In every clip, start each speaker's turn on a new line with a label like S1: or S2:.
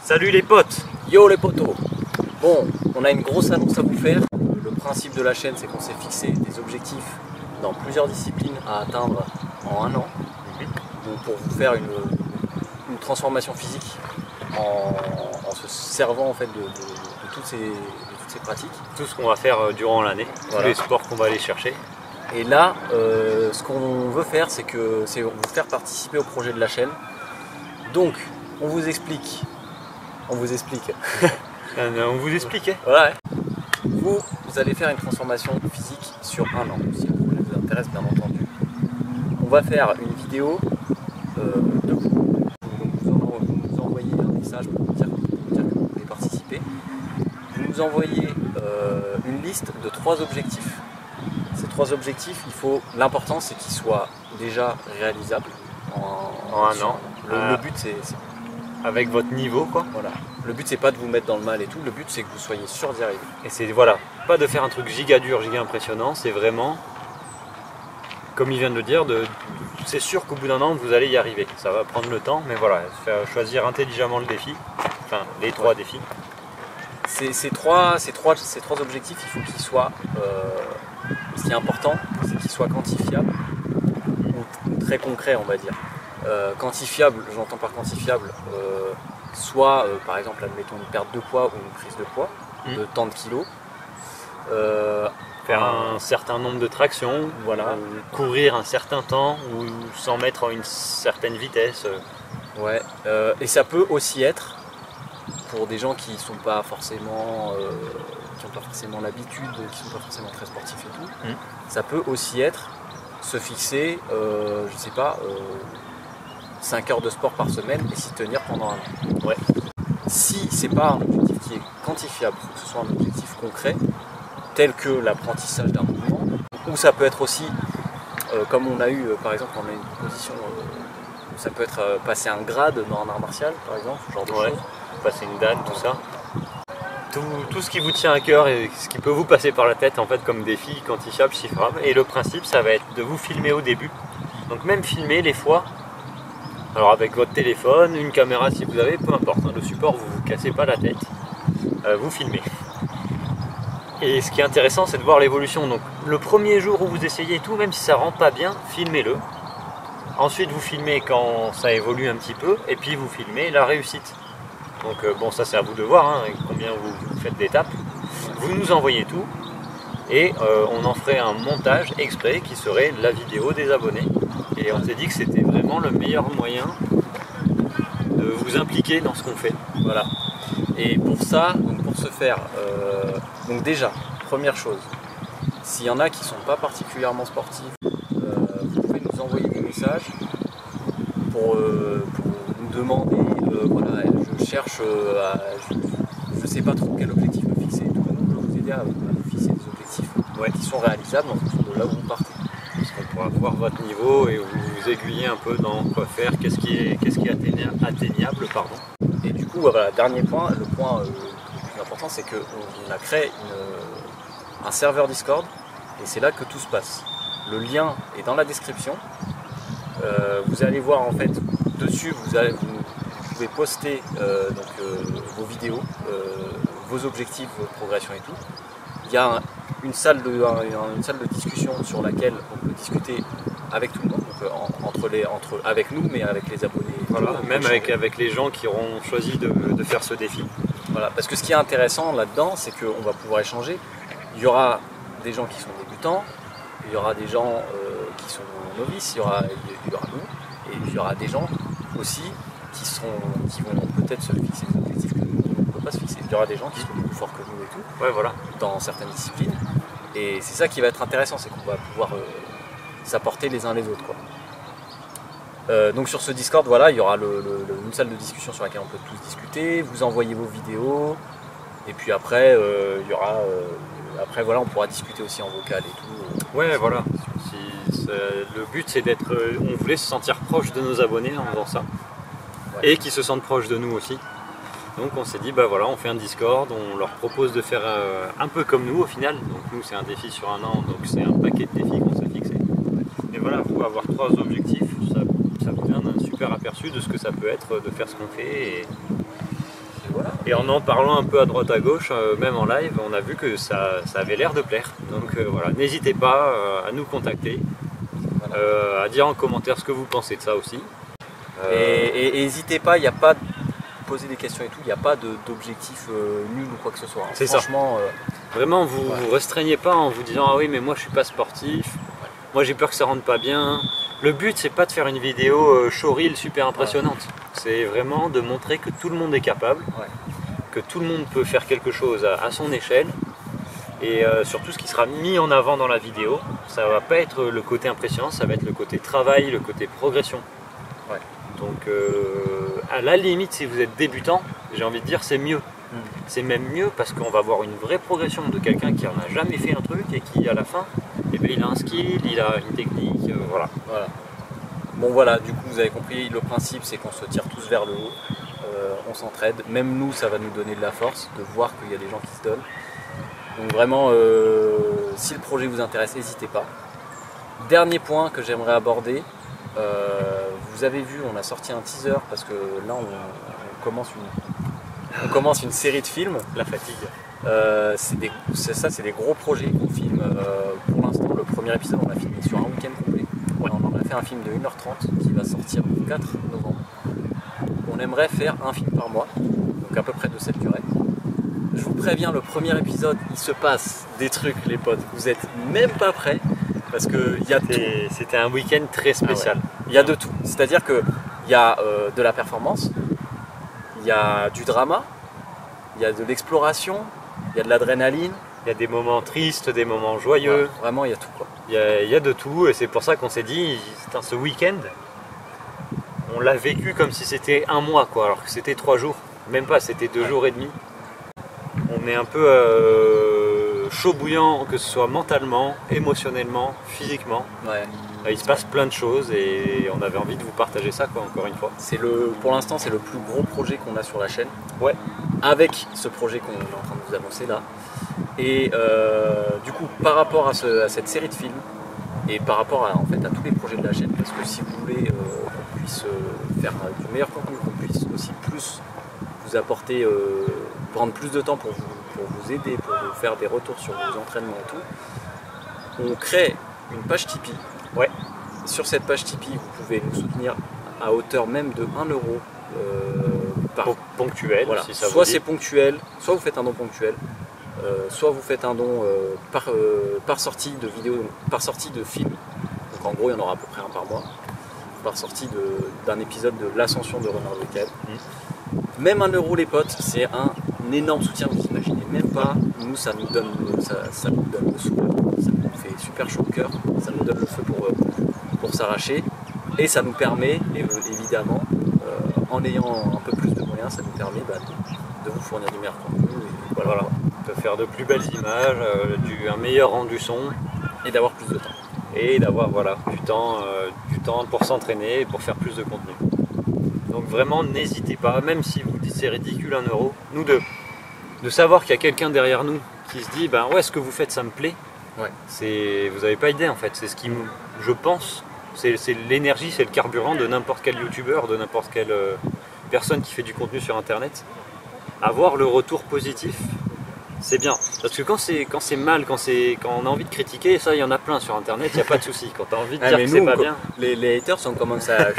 S1: Salut les potes!
S2: Yo les potos! Bon, on a une grosse annonce à vous faire. Le principe de la chaîne, c'est qu'on s'est fixé des objectifs dans plusieurs disciplines à atteindre en un an. Donc pour vous faire une transformation physique en se servant en fait de toutes ces pratiques.
S1: Tout ce qu'on va faire durant l'année,
S2: Voilà.
S1: tous les sports qu'on va aller chercher.
S2: Et là, ce qu'on veut faire, c'est vous faire participer au projet de la chaîne. Donc, on vous explique.
S1: On vous explique, hein?
S2: Voilà. Vous allez faire une transformation physique sur un an, si le projet vous intéresse, bien entendu. On va faire une vidéo de vous. Vous nous envoyez un message pour nous dire que vous voulez participer. Vous nous envoyez une liste de 3 objectifs. Ces 3 objectifs, l'important c'est qu'ils soient déjà réalisables
S1: en un an.
S2: Le but c'est
S1: avec votre niveau, quoi.
S2: Voilà. Le but c'est pas de vous mettre dans le mal et tout, le but c'est que vous soyez sûr d'y arriver.
S1: Et c'est voilà, pas de faire un truc giga dur, giga impressionnant, c'est vraiment, comme il vient de le dire, c'est sûr qu'au bout d'un an vous allez y arriver. Ça va prendre le temps, mais voilà, faire choisir intelligemment le défi, enfin les 3 défis.
S2: Ces trois objectifs, il faut qu'ils soient, ce qui est important, c'est qu'ils soient quantifiables ou très concrets, on va dire. Quantifiable, j'entends par quantifiable, soit par exemple, admettons une perte de poids ou une prise de poids de tant de kilos.
S1: Faire un certain nombre de tractions,
S2: voilà.
S1: Courir un certain temps ou s'en mettre à une certaine vitesse.
S2: Ouais. Et ça peut aussi être pour des gens qui n'ont pas forcément l'habitude, qui ne sont pas forcément très sportifs et tout. Ça peut aussi être se fixer, je sais pas, 5 heures de sport par semaine et s'y tenir pendant un an.
S1: Ouais.
S2: Si c'est pas un objectif qui est quantifiable, il faut que ce soit un objectif concret, tel que l'apprentissage d'un mouvement, ou ça peut être aussi, comme on a eu, par exemple, on a une proposition, ça peut être passer un grade dans un art martial, par exemple, ce genre de choses.
S1: Passer une date, tout ça. Tout ce qui vous tient à cœur et ce qui peut vous passer par la tête, en fait, comme défi quantifiable, chiffrable. Et le principe, ça va être de vous filmer au début. Donc même filmer les fois. Alors avec votre téléphone, une caméra si vous avez, peu importe, hein, le support, vous ne vous cassez pas la tête, vous filmez. Et ce qui est intéressant, c'est de voir l'évolution. Donc le premier jour où vous essayez tout, même si ça ne rend pas bien, filmez-le. Ensuite vous filmez quand ça évolue un petit peu, et puis vous filmez la réussite. Donc bon, ça c'est à vous de voir, hein, combien vous faites d'étapes. Vous nous envoyez tout, et on en ferait un montage exprès qui serait la vidéo des abonnés. Et on s'est dit que c'était vraiment le meilleur moyen de vous impliquer dans ce qu'on fait.
S2: Voilà. Et pour ça, donc pour ce faire, donc déjà, première chose, s'il y en a qui ne sont pas particulièrement sportifs, vous pouvez nous envoyer des messages pour nous demander, voilà, je cherche, je ne sais pas trop quel objectif me fixer, et tout, on peut vous aider à vous fixer des objectifs qui sont réalisables en fonction de là où vous partez.
S1: Parce qu'on pourra voir votre niveau et vous aiguiller un peu dans quoi faire, qu'est-ce qui est atteignable, pardon.
S2: Et du coup, voilà, dernier point, le point le plus important, c'est qu'on a créé un serveur Discord et c'est là que tout se passe. Le lien est dans la description. Vous allez voir en fait dessus, vous pouvez poster vos vidéos, vos objectifs, vos progressions et tout. Il y a une salle de discussion sur laquelle on peut discuter avec tout le monde, donc avec nous, mais avec les abonnés.
S1: Voilà, même avec les gens qui auront choisi de faire ce défi.
S2: Voilà, parce que ce qui est intéressant là-dedans, c'est qu'on va pouvoir échanger. Il y aura des gens qui sont débutants, il y aura des gens qui sont novices, il y aura nous, et il y aura des gens aussi qui vont peut-être se fixer des objectifs que nous, on ne peut pas se fixer. Il y aura des gens qui sont plus forts que nous et tout,
S1: ouais, voilà,
S2: dans certaines disciplines. Et c'est ça qui va être intéressant, c'est qu'on va pouvoir s'apporter les uns les autres, quoi. Donc sur ce Discord, voilà, il y aura une salle de discussion sur laquelle on peut tous discuter, vous envoyez vos vidéos, et puis après, il y aura, après voilà, on pourra discuter aussi en vocal et tout.
S1: Ouais, voilà. Le but c'est on voulait se sentir proche de nos abonnés en faisant ça, ouais. Et qu'ils se sentent proches de nous aussi. Donc on s'est dit, bah voilà, on fait un Discord, on leur propose de faire un peu comme nous au final. Donc nous c'est un défi sur un an, donc c'est un paquet de défis qu'on s'est fixé. Et voilà, vous avoir 3 objectifs, ça vous donne un super aperçu de ce que ça peut être de faire ce qu'on fait. Et en parlant un peu à droite à gauche, même en live, on a vu que ça avait l'air de plaire. Donc voilà, n'hésitez pas à nous contacter, à dire en commentaire ce que vous pensez de ça aussi.
S2: Et n'hésitez pas, il n'y a pas de poser des questions et tout, il n'y a pas d'objectif nul ou quoi que ce soit.
S1: C'est ça.
S2: Franchement,
S1: vraiment, vous vous restreignez pas en vous disant ah oui mais moi je suis pas sportif, moi j'ai peur que ça rentre pas bien. Le but c'est pas de faire une vidéo showreel super impressionnante. C'est vraiment de montrer que tout le monde est capable, que tout le monde peut faire quelque chose à son échelle. Et surtout ce qui sera mis en avant dans la vidéo, ça va pas être le côté impressionnant, ça va être le côté travail, le côté progression. Donc à la limite si vous êtes débutant, j'ai envie de dire c'est mieux. C'est même mieux parce qu'on va voir une vraie progression de quelqu'un qui en a jamais fait un truc et qui à la fin, eh ben, il a un skill, il a une technique, voilà.
S2: Bon voilà, du coup vous avez compris, le principe c'est qu'on se tire tous vers le haut, on s'entraide, même nous ça va nous donner de la force de voir qu'il y a des gens qui se donnent. Donc vraiment, si le projet vous intéresse, n'hésitez pas. Dernier point que j'aimerais aborder, vous avez vu, on a sorti un teaser parce que là on commence une série de films.
S1: La fatigue.
S2: C'est des gros projets qu'on filme. Pour l'instant, le premier épisode, on l'a filmé sur un week-end complet. On en a fait un film de 1h30 qui va sortir le 4 novembre. On aimerait faire un film par mois, donc à peu près de cette durée. Je vous préviens, le premier épisode, il se passe des trucs, les potes. Vous êtes même pas prêts parce que il y a
S1: C'était un week-end très spécial.
S2: Il y a de tout. C'est-à-dire que il y a de la performance, il y a du drama, il y a de l'exploration, il y a de l'adrénaline.
S1: Il y a des moments tristes, des moments joyeux.
S2: Ouais, vraiment, il y a tout quoi.
S1: Il y a de tout et c'est pour ça qu'on s'est dit, ce week-end, on l'a vécu comme si c'était un mois quoi, alors que c'était 3 jours. Même pas, c'était 2 jours et demi. On est un peu chaud bouillant, que ce soit mentalement, émotionnellement, physiquement. Il se passe plein de choses et on avait envie de vous partager ça quoi, encore une fois.
S2: Pour l'instant c'est le plus gros projet qu'on a sur la chaîne. Avec ce projet qu'on est en train de vous annoncer là. Et du coup par rapport à cette série de films et par rapport à tous les projets de la chaîne, parce que si vous voulez qu'on puisse faire du meilleur contenu, qu'on puisse aussi plus vous apporter, prendre plus de temps pour vous aider, pour vous faire des retours sur vos entraînements et tout, on crée une page Tipeee. Sur cette page Tipeee, vous pouvez nous soutenir à hauteur même de 1 euro
S1: ponctuel.
S2: Voilà.
S1: Si ça
S2: soit
S1: vous dit.
S2: c'est ponctuel, soit vous faites un don ponctuel, soit vous faites un don par sortie de vidéo, par sortie de film. Donc en gros, il y en aura à peu près un par mois, par sortie d'un épisode de l'ascension de Renard de Cave. Même 1 euro les potes, c'est un énorme soutien, vous imaginez même pas. Nous ça nous donne le sourire, ça nous fait super chaud au cœur, ça nous donne le feu pour s'arracher et ça nous permet évidemment en ayant un peu plus de moyens, ça nous permet de vous fournir du meilleur contenu et voilà.
S1: De faire de plus belles images, un meilleur rendu son
S2: et d'avoir plus de temps.
S1: Et d'avoir du temps pour s'entraîner et pour faire plus de contenu. Donc vraiment n'hésitez pas, même si vous dites c'est ridicule 1 euro, nous de savoir qu'il y a quelqu'un derrière nous qui se dit ce que vous faites ça me plaît, vous n'avez pas idée en fait, c'est ce qui je pense, c'est l'énergie, c'est le carburant de n'importe quel youtubeur, de n'importe quelle personne qui fait du contenu sur internet. Avoir le retour positif, c'est bien. Parce que quand c'est mal, quand on a envie de critiquer, ça il y en a plein sur internet, il n'y a pas de souci. Quand tu as envie de dire que c'est pas bien.
S2: Les haters sont comme ça.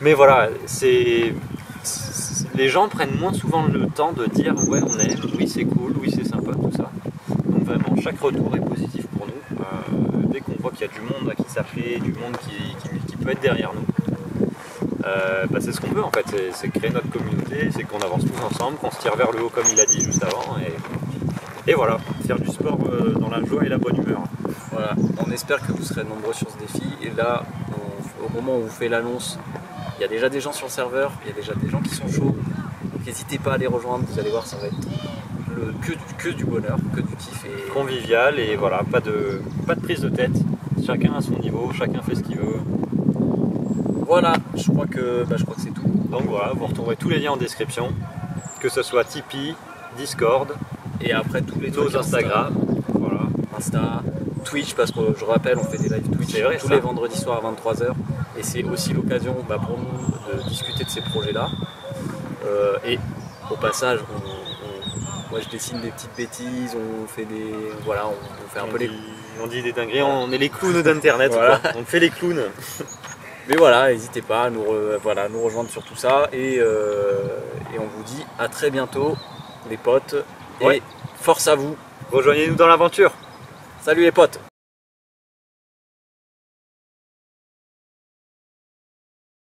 S1: Mais voilà, les gens prennent moins souvent le temps de dire ouais on aime, oui c'est cool, oui c'est sympa, tout ça. Donc vraiment chaque retour est positif pour nous. Dès qu'on voit qu'il y a du monde à qui ça plaît, du monde qui peut être derrière nous. C'est ce qu'on veut en fait, c'est créer notre communauté, c'est qu'on avance tous ensemble, qu'on se tire vers le haut comme il a dit juste avant et voilà, faire du sport dans la joie et la bonne humeur.
S2: Voilà, on espère que vous serez nombreux sur ce défi et là, au moment où on vous fait l'annonce, il y a déjà des gens sur le serveur, il y a déjà des gens qui sont chauds, donc n'hésitez pas à les rejoindre, vous allez voir ça va être que du bonheur, que du kiff et
S1: convivial et voilà, pas de prise de tête, chacun à son niveau, chacun fait ce qu'il veut.
S2: Voilà, je crois que c'est tout.
S1: Donc voilà, vous retrouverez tous les liens en description, que ce soit Tipeee, Discord,
S2: et après tous
S1: nos Instagram,
S2: Insta, Twitch, parce que je rappelle, on fait des lives Twitch tous les vendredis soirs à 23h, et c'est aussi l'occasion pour nous de discuter de ces projets-là. Et Au passage, moi je dessine des petites bêtises, on fait des. Voilà, on fait un peu les.
S1: On dit des dingueries, on est les clowns d'internet,
S2: Voilà.
S1: On fait les clowns.
S2: Mais voilà, n'hésitez pas à nous rejoindre sur tout ça et on vous dit à très bientôt les potes et
S1: Ouais.
S2: force à vous.
S1: Rejoignez-nous dans l'aventure.
S2: Salut les potes.